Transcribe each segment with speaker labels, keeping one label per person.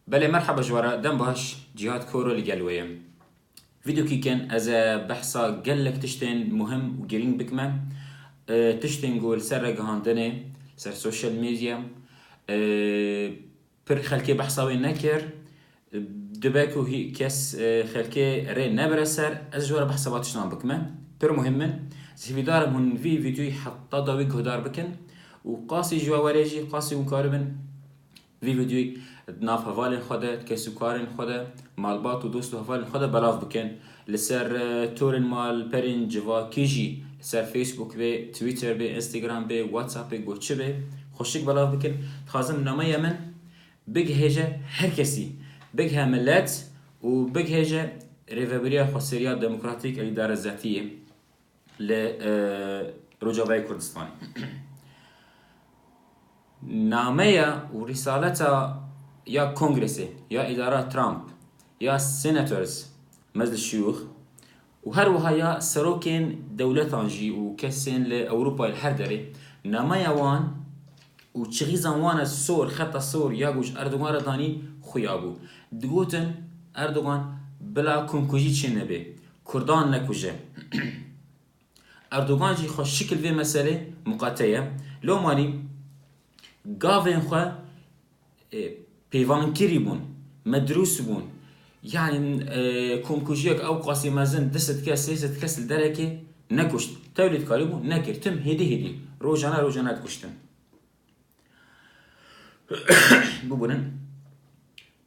Speaker 1: بله مرحبا جوارا دم باش جهاد كورو لقلوية فيديو كي كان از بحثا قلك تشتين مهم وقرين بكمة تشتين قول سر جهاندنه سر سوشيال ميديا پر خلكي بحثا وين نكر دباكو هي كس خلكي ري نبرة سر از جوارا بحثا باتشتان بكمة پر مهمن زي دار من في فيديو حتى داويك هدار بكن وقاسي جوا وريجي قاسي وكاربن في فيديو ناف هفالين خدا كسو كارين خدا مالبات و دوست و هفالين خدا بلاف بكن لسر تورن مال برين جوا كيجي لسر فيسبوك بي تويتر بي انستغرام بي واتساب بي گوچه بي خوشيك بلاف بكن تخازم نمايا من بيج هيجا هر كسي بيج هملات و بيج هيجا ريفابريا خسريا ديمقراطيك الإدارة الذاتية ل رجوای كردستان نامه و رسالتا یا کنگرسه یا اداره ترامپ یا سيناتورز مجلس الشيوخ و هر وها یا سروکین دولتان جی و کسین لأوروپا الهر داره نامه وان و چغیزان وان سور خط سور یا گوش اردوغان را دانی خویابو دگوتن اردوغان بلا کنکوژی چه نبه کردان نکوژه اردوغان جی خوش شکل في مسألة مقاطعة لو ماني قافين خو بيفانكيري بون مدروس بون يعني كومكوجيك او قاسي مازن دست كاس سيست كاس الدركه نكشت تولد كاريبو نكر تم هدي روجانا تكشتن ببونن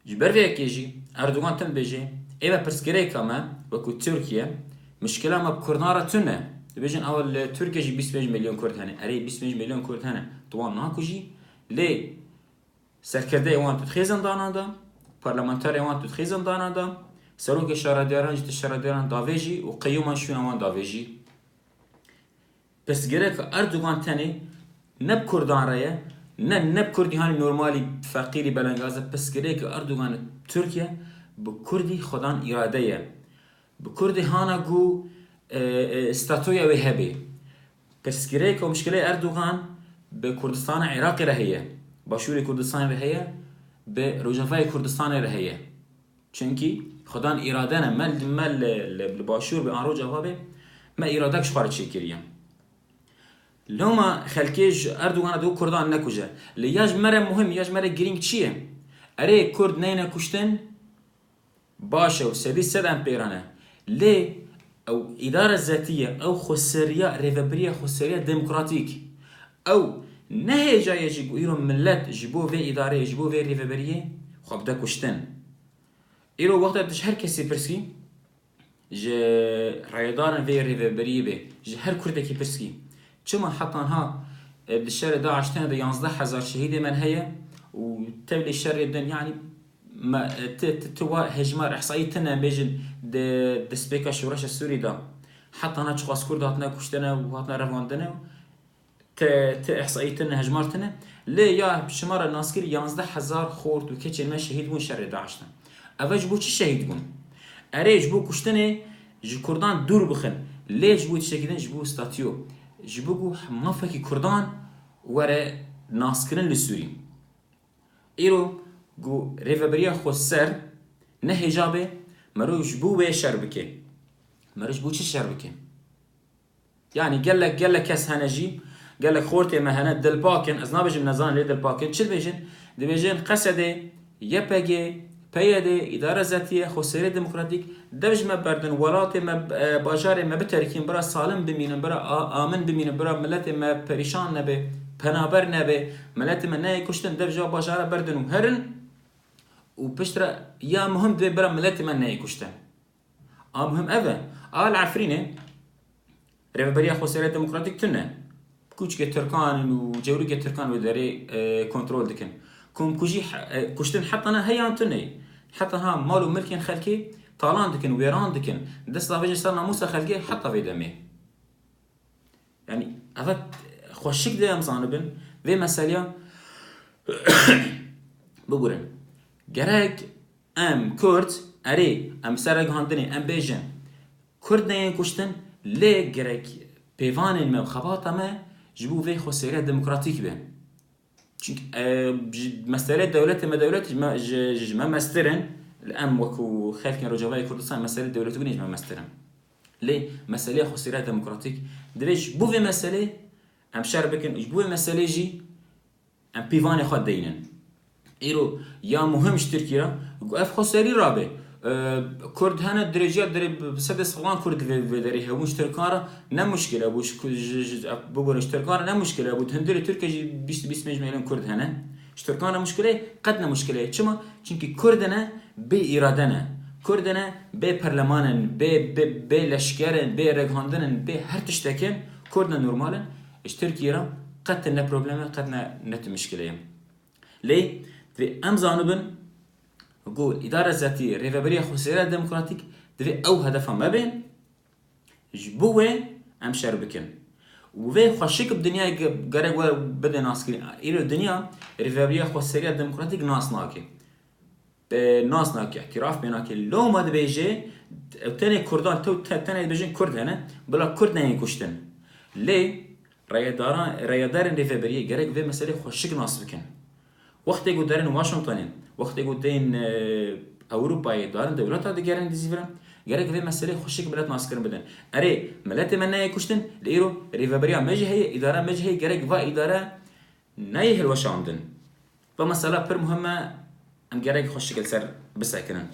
Speaker 1: جبر فيها كيجي اردوغان تم بيجي ايبا برسكري كما وكو تركيا مشكلة ما بكرنارة تنه بيجن اول تركيا جي 25 مليون كرد هنا اري 25 مليون كرد هنا طوال ناكوجي ليه سرکرده ایوان تو تخیزن دانا دا پارلمانتر ایوان تو تخیزن دانا دا سروک شهرداران جت شهرداران داویجی و قیومان شون ایوان داویجی پس گره که اردوغان تنه نب کردان رایه نب کردی هانی نورمالی فقیری بلنگازه پس گره که اردوغان ترکیه به کردی خودان اراده یه به کردی هانا گو استاتویا و هبه پس گره که مشکله اردوغان به کردستان عراقی رهیه باشوری کردستان رهیه به روجافای کردستان رهیه چونکی خدان اراده نه مل باشور به آن روجافا به ما اراده کش خارج شکریم لما خلکیج اردوغان دو کردان نکوجه لیاج مره مهم یاج مره گرینگ چیه اره کرد نه کشتن باشه و سدی سدن پیرانه لی او اداره ذاتیه او خسریا ریفابریا خسریا دموکراتیک او نه جای جیبو ایرو ملت جیبو و اداره جیبو و ریفابریه خواب دا کشتن ایرو وقت دش هر کسی پرسکی ج رایدارن و ریفابریه به ج هر کرده کی پرسکی چما حتی ها بالشهر داعش تنه دا 11,000 شهید من هيا و تبلي الشر يدن يعني ما توا هجمار احصائيه تنه بيجن د سبيكا شورش السوري دا حتى انا تشخاص كرد هاتنا كشتنا وهاتنا رفاندنا ت احصائيتنا هجمارتنا ليه يا شمار الناصكير 11,000 خورد و كچل ما شهيد بون شر داعشنا اوج بو چی شهید بون اريج بو كشتنه ج كردان دور بخن ليش بو تشكيدن جبو ستاتيو جبو ما فكي كردان ورا ناسكرن لسوري ايرو جو ريفابريا خسر نه حجابه مروج بو به شربكه مروج بو چی شربكه يعني قال لك كاس هنجي قال لك خورتي مهنات دل باكن از نابجم نزان لي دل باكن چل بيجن دي بيجن قصده يپگه پیاده اداره ذاتیه خسری دموکراتیک دوج ما بردن ولات ما باجار ما بترکیم برا سالم بمینن برا آمن بمینن برا ملت ما پریشان نبه پنابر نبه ملت ما نه کشتن دوجا باجار بردن و هرن و پشتر یا مهم دو برا ملت ما نه کشتن مهم اوه العفرینه ريفابريا خسری دموکراتیک تنه كوچ تركان وجوري تركان وداري كنترول دكن كم كوجي كشتن حتى انا هي انتني حتى ها مالو ملكين خلكي طالان دكن ويران دكن دس لافيج صار موسى خلكي حتى في دمي يعني افت خوشك ده مزانبن في مساليا بقولن جراك ام كورد اري ام سرق هاندني ام بيجن كورد نين كشتن ليه جراك بيفان المخابات ما جبو في خسرية ديمقراطيك به چونك مسألة دولة ما دولة ما مسترن الأم وكو خلق رجوای كردستان مسألة دولة بنيج ما مسترن ليه مسألة خسارة ديمقراطيك دريش بوفي مسألة ام شر بكن بوفي مسألة جي ام بيفان خود دينن إيرو يا مهمش تركيا اف خساري رابه كرد هنا درجة درب سدس فلان كرد في دريه وش تركارا نم مشكلة وش بقولش تركارا نم مشكلة وتهندر تركيا بيس مجمعين كرد هنا اشتركانا مشكلة قدنا مشكلة كما çünkü كردنا بإرادنا كردنا ببرلمانن بلشكرن برغاندن بهر تشتكين كردنا نورمالن اشتركيرا قدنا بروبلم قدنا نت مشكلة ليه في أمزانبن قول إدارة ذاتية ريفابرية خسارة ديمقراطيك دفي أو هدفها ما بين جبوه أم شربكن وفي خشيك بدنيا جرق وبدأ ناس كريم إلى الدنيا ريفابرية خسارة ديمقراطيك ناس ناكي ناس ناكي اعتراف بيناكي لو ما دبيجي تاني كردان تو تاني دبيجين كرد هنا بلا كرد نهي كشتن ليه ريادارن ريفابرية جرق في مسألة خشيك ناس بكن وقت يقول دارن واشنطن وقت يقول دين أوروبا دارن دولات هذا جارن ديزيفرن جارك في مسألة خشيك بلاد ناسكرن بدن أري ملات منا يكشتن ليرو ريفابريا مجه هي إدارة مجه هي جارك فا إدارة نايه الوش عندن فمسألة بر مهمة أم جارك خشيك السر بس هكذا